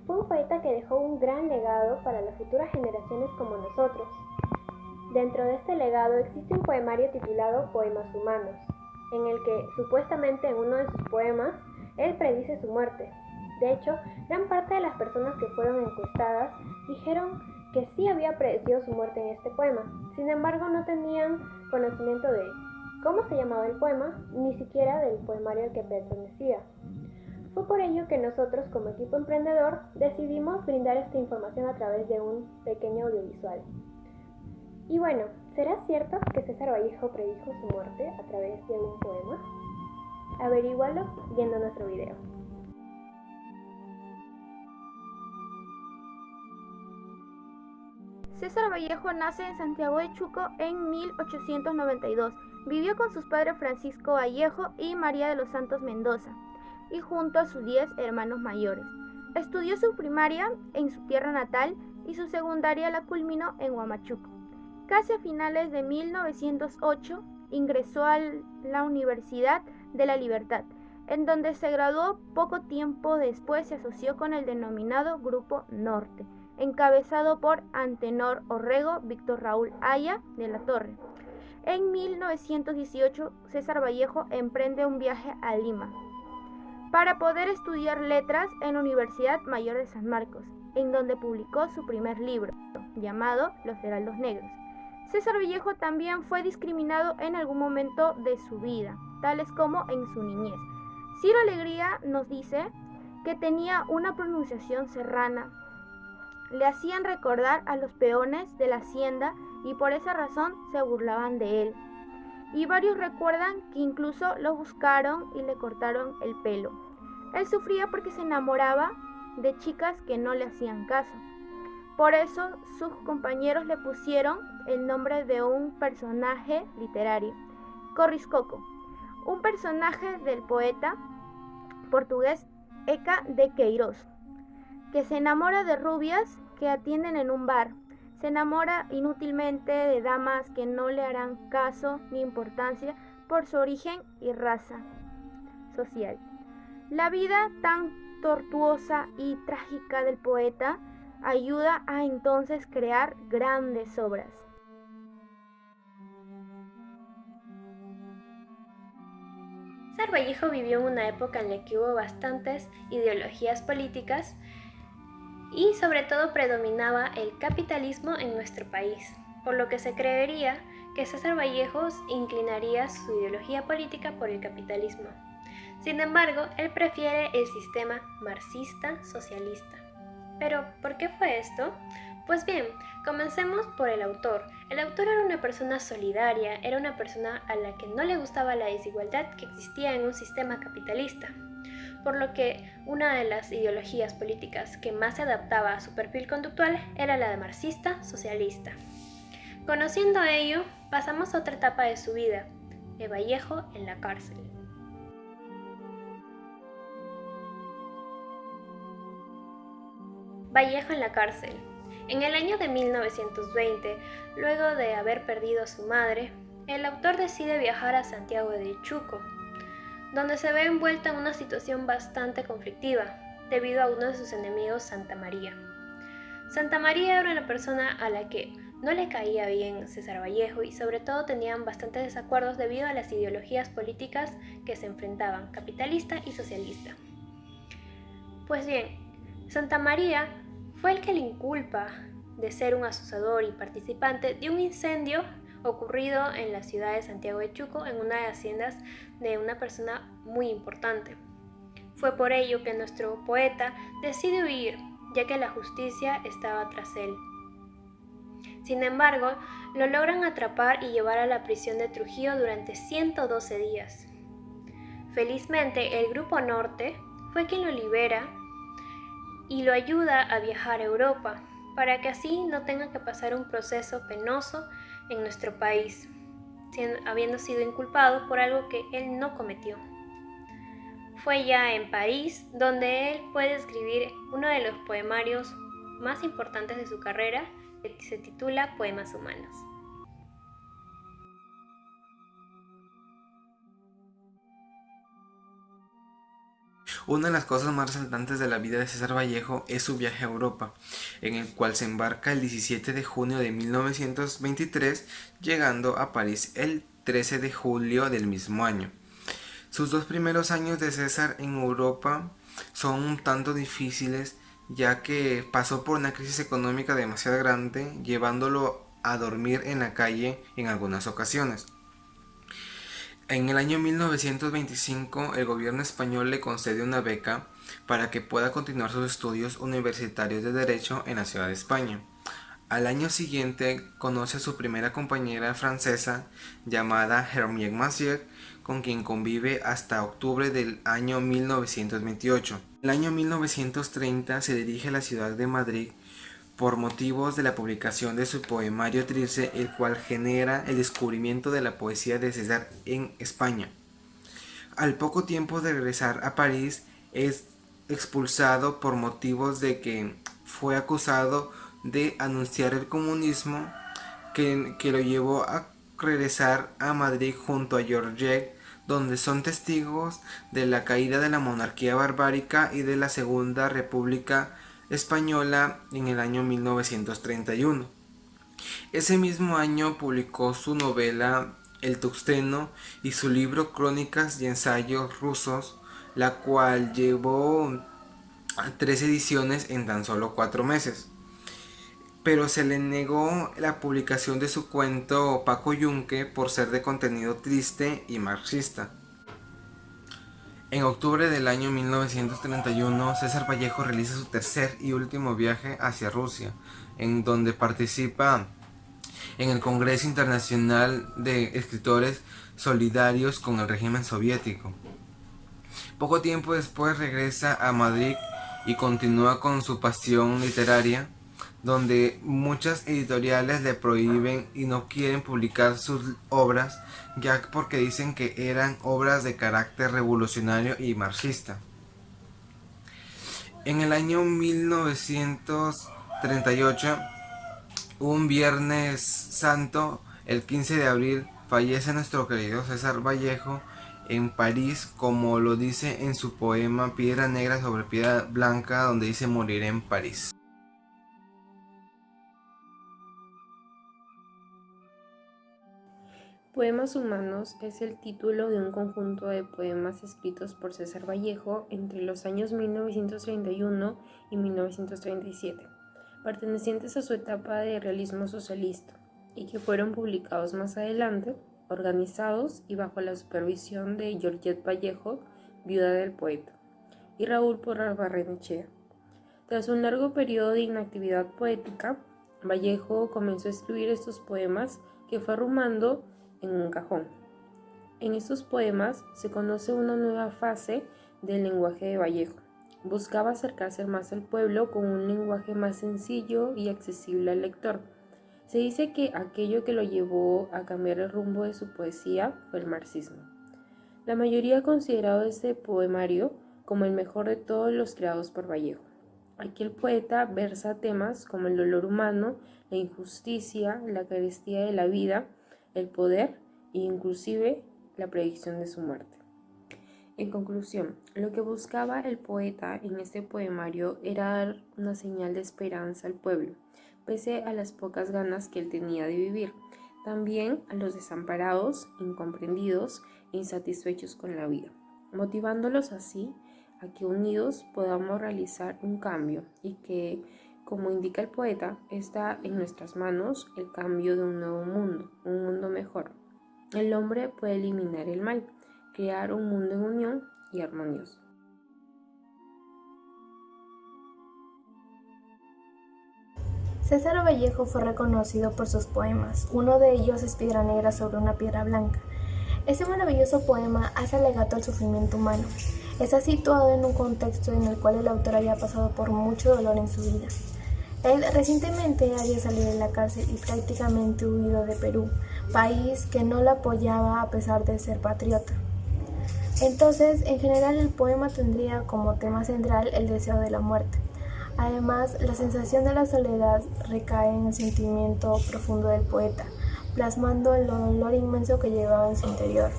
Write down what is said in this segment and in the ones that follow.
Fue un poeta que dejó un gran legado para las futuras generaciones como nosotros. Dentro de este legado existe un poemario titulado Poemas Humanos, en el que, supuestamente en uno de sus poemas, él predice su muerte. De hecho, gran parte de las personas que fueron encuestadas dijeron que sí había predecido su muerte en este poema. Sin embargo, no tenían conocimiento de cómo se llamaba el poema, ni siquiera del poemario al que pertenecía. Fue por ello que nosotros, como equipo emprendedor, decidimos brindar esta información a través de un pequeño audiovisual. Y bueno, ¿será cierto que César Vallejo predijo su muerte a través de un poema? Averígualo viendo nuestro video. César Vallejo nace en Santiago de Chuco en 1892. Vivió con sus padres Francisco Vallejo y María de los Santos Mendoza, y junto a sus 10 hermanos mayores. Estudió su primaria en su tierra natal y su secundaria la culminó en Huamachuco. Casi a finales de 1908 ingresó a la Universidad de la Libertad, en donde se graduó. Poco tiempo después se asoció con el denominado Grupo Norte, encabezado por Antenor Orrego, Víctor Raúl Haya de la Torre. En 1918, César Vallejo emprende un viaje a Lima para poder estudiar letras en la Universidad Mayor de San Marcos, en donde publicó su primer libro, llamado Los Heraldos Negros. César Vallejo también fue discriminado en algún momento de su vida, tales como en su niñez. Ciro Alegría nos dice que tenía una pronunciación serrana. Le hacían recordar a los peones de la hacienda y por esa razón se burlaban de él. Y varios recuerdan que incluso lo buscaron y le cortaron el pelo. Él sufría porque se enamoraba de chicas que no le hacían caso. Por eso sus compañeros le pusieron el nombre de un personaje literario, Corriscoco, un personaje del poeta portugués Eca de Queiroz, que se enamora de rubias que atienden en un bar. Se enamora inútilmente de damas que no le harán caso ni importancia por su origen y raza social. La vida tan tortuosa y trágica del poeta ayuda a entonces crear grandes obras. César Vallejo vivió en una época en la que hubo bastantes ideologías políticas y sobre todo predominaba el capitalismo en nuestro país, por lo que se creería que César Vallejo inclinaría su ideología política por el capitalismo. Sin embargo, él prefiere el sistema marxista-socialista. ¿Pero por qué fue esto? Pues bien, comencemos por el autor. El autor era una persona solidaria, era una persona a la que no le gustaba la desigualdad que existía en un sistema capitalista, por lo que una de las ideologías políticas que más se adaptaba a su perfil conductual era la de marxista-socialista. Conociendo ello, pasamos a otra etapa de su vida, de Vallejo en la cárcel. Vallejo en la cárcel. En el año de 1920, luego de haber perdido a su madre, el autor decide viajar a Santiago de Chuco, donde se ve envuelta en una situación bastante conflictiva, debido a uno de sus enemigos, Santa María. Santa María era una persona a la que no le caía bien César Vallejo y sobre todo tenían bastantes desacuerdos debido a las ideologías políticas que se enfrentaban, capitalista y socialista. Pues bien, Santa María fue el que le inculpa de ser un asusador y participante de un incendio ocurrido en la ciudad de Santiago de Chuco en una de las haciendas de una persona muy importante. Fue por ello que nuestro poeta decide huir, ya que la justicia estaba tras él. Sin embargo, lo logran atrapar y llevar a la prisión de Trujillo durante 112 días. Felizmente, el Grupo Norte fue quien lo libera y lo ayuda a viajar a Europa, para que así no tenga que pasar un proceso penoso en nuestro país, habiendo sido inculpado por algo que él no cometió. Fue ya en París donde él puede escribir uno de los poemarios más importantes de su carrera, que se titula Poemas Humanos. Una de las cosas más resaltantes de la vida de César Vallejo es su viaje a Europa, en el cual se embarca el 17 de junio de 1923, llegando a París el 13 de julio del mismo año. Sus 2 primeros años de César en Europa son un tanto difíciles, ya que pasó por una crisis económica demasiado grande, llevándolo a dormir en la calle en algunas ocasiones. En el año 1925, el gobierno español le concede una beca para que pueda continuar sus estudios universitarios de Derecho en la ciudad de España. Al año siguiente, conoce a su primera compañera francesa llamada Hermione Massier, con quien convive hasta octubre del año 1928. En el año 1930 se dirige a la ciudad de Madrid por motivos de la publicación de su poemario Trilce, el cual genera el descubrimiento de la poesía de César en España. Al poco tiempo de regresar a París, es expulsado por motivos de que fue acusado de anunciar el comunismo, que lo llevó a regresar a Madrid junto a Georgette, donde son testigos de la caída de la monarquía barbárica y de la Segunda República Española en el año 1931. Ese mismo año publicó su novela El Tuxteno y su libro Crónicas y ensayos rusos, la cual llevó 3 ediciones en tan solo 4 meses. Pero se le negó la publicación de su cuento Paco Yunque por ser de contenido triste y marxista. En octubre del año 1931, César Vallejo realiza su tercer y último viaje hacia Rusia, en donde participa en el Congreso Internacional de Escritores Solidarios con el régimen soviético. Poco tiempo después regresa a Madrid y continúa con su pasión literaria, donde muchas editoriales le prohíben y no quieren publicar sus obras, ya porque dicen que eran obras de carácter revolucionario y marxista. En el año 1938, un Viernes Santo, el 15 de abril, fallece nuestro querido César Vallejo en París, como lo dice en su poema Piedra Negra sobre Piedra Blanca, donde dice moriré en París. Poemas Humanos es el título de un conjunto de poemas escritos por César Vallejo entre los años 1931 y 1937, pertenecientes a su etapa de realismo socialista, y que fueron publicados más adelante, organizados y bajo la supervisión de Georgette Vallejo, viuda del poeta, y Raúl Porras Barrenechea. Tras un largo periodo de inactividad poética, Vallejo comenzó a escribir estos poemas que fue arrumando en un cajón. En estos poemas se conoce una nueva fase del lenguaje de Vallejo. Buscaba acercarse más al pueblo con un lenguaje más sencillo y accesible al lector. Se dice que aquello que lo llevó a cambiar el rumbo de su poesía fue el marxismo. La mayoría ha considerado este poemario como el mejor de todos los creados por Vallejo. Aquí el poeta versa temas como el dolor humano, la injusticia, la carestía de la vida, el poder e inclusive la predicción de su muerte. En conclusión, lo que buscaba el poeta en este poemario era dar una señal de esperanza al pueblo, pese a las pocas ganas que él tenía de vivir, también a los desamparados, incomprendidos e insatisfechos con la vida, motivándolos así a que unidos podamos realizar un cambio y que, como indica el poeta, está en nuestras manos el cambio de un nuevo mundo, un mundo mejor. El hombre puede eliminar el mal, crear un mundo en unión y armonioso. César Vallejo fue reconocido por sus poemas. Uno de ellos es Piedra Negra sobre una piedra blanca. Este maravilloso poema hace alegato al sufrimiento humano. Está situado en un contexto en el cual el autor había pasado por mucho dolor en su vida. Él recientemente había salido de la cárcel y prácticamente huido de Perú, país que no lo apoyaba a pesar de ser patriota. Entonces, en general, el poema tendría como tema central el deseo de la muerte. Además, la sensación de la soledad recae en el sentimiento profundo del poeta, plasmando el dolor inmenso que llevaba en su interior.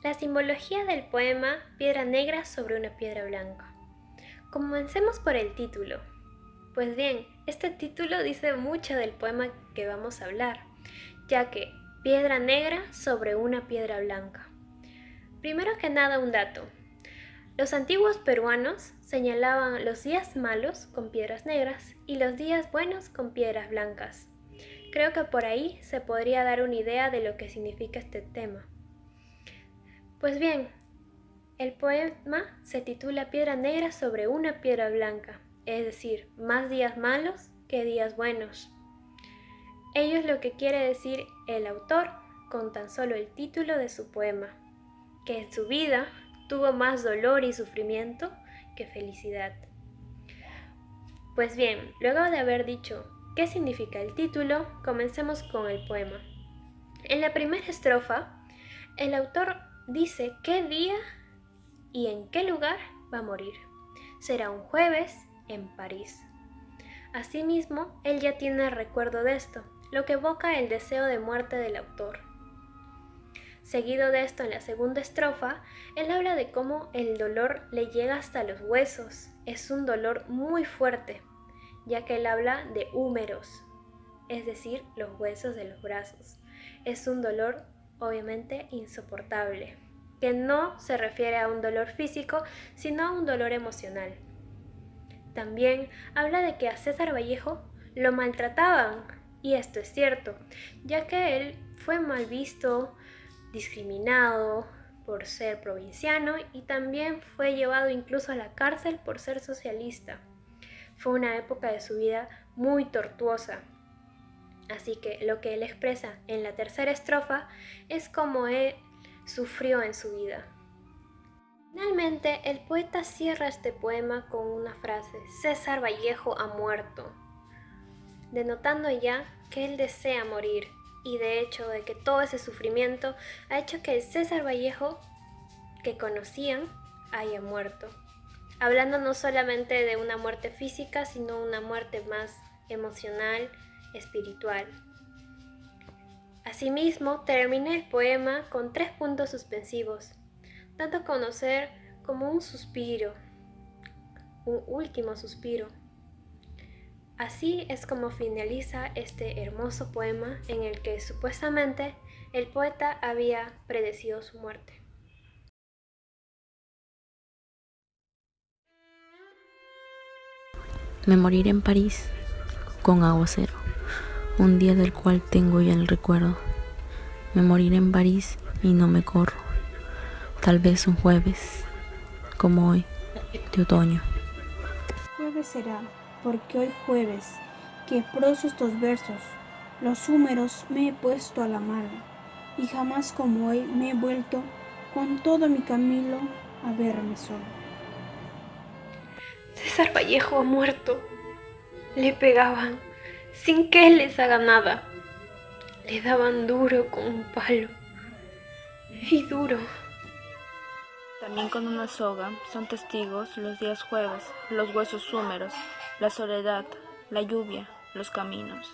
La simbología del poema Piedra Negra sobre una piedra blanca. Comencemos por el título. Pues bien, este título dice mucho del poema que vamos a hablar, ya que piedra negra sobre una piedra blanca. Primero que nada, un dato. Los antiguos peruanos señalaban los días malos con piedras negras y los días buenos con piedras blancas. Creo que por ahí se podría dar una idea de lo que significa este tema. Pues bien, el poema se titula Piedra Negra sobre una piedra blanca, es decir, más días malos que días buenos. Ello es lo que quiere decir el autor con tan solo el título de su poema, que en su vida tuvo más dolor y sufrimiento que felicidad. Pues bien, luego de haber dicho qué significa el título, comencemos con el poema. En la primera estrofa, el autor dice qué día y en qué lugar va a morir. Será un jueves en París. Asimismo, él ya tiene recuerdo de esto, lo que evoca el deseo de muerte del autor. Seguido de esto, en la segunda estrofa, él habla de cómo el dolor le llega hasta los huesos. Es un dolor muy fuerte, ya que él habla de húmeros, es decir, los huesos de los brazos. Es un dolor obviamente insoportable, que no se refiere a un dolor físico, sino a un dolor emocional. También habla de que a César Vallejo lo maltrataban, y esto es cierto, ya que él fue mal visto, discriminado por ser provinciano y también fue llevado incluso a la cárcel por ser socialista. Fue una época de su vida muy tortuosa. Así que lo que él expresa en la tercera estrofa es cómo él sufrió en su vida. Finalmente, el poeta cierra este poema con una frase: César Vallejo ha muerto, denotando ya que él desea morir y de hecho de que todo ese sufrimiento ha hecho que el César Vallejo que conocían haya muerto, hablando no solamente de una muerte física, sino una muerte más emocional, espiritual. Asimismo, termina el poema con 3 puntos suspensivos, dando a conocer como un suspiro, un último suspiro. Así es como finaliza este hermoso poema en el que supuestamente el poeta había predecido su muerte. Me moriré en París con aguacero, un día del cual tengo ya el recuerdo. Me moriré en París y no me corro, tal vez un jueves, como hoy, de otoño. Jueves será, porque hoy jueves, que proso estos versos, los húmeros me he puesto a la mano, y jamás como hoy me he vuelto con todo mi camino a verme solo. César Vallejo ha muerto. Le pegaban sin que él les haga nada. Le daban duro con un palo. Y duro. También con una soga son testigos los días jueves, los huesos húmeros, la soledad, la lluvia, los caminos.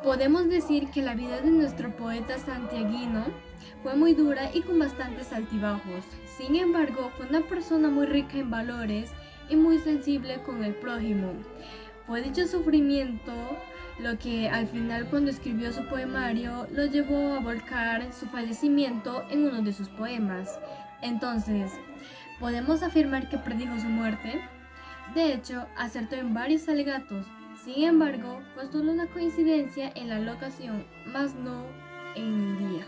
Podemos decir que la vida de nuestro poeta santiaguino fue muy dura y con bastantes altibajos. Sin embargo, fue una persona muy rica en valores y muy sensible con el prójimo. Fue dicho sufrimiento lo que al final, cuando escribió su poemario, lo llevó a volcar su fallecimiento en uno de sus poemas. Entonces, ¿podemos afirmar que predijo su muerte? De hecho, acertó en varios alegatos. Sin embargo, fue solo una coincidencia en la locación, más no en el día.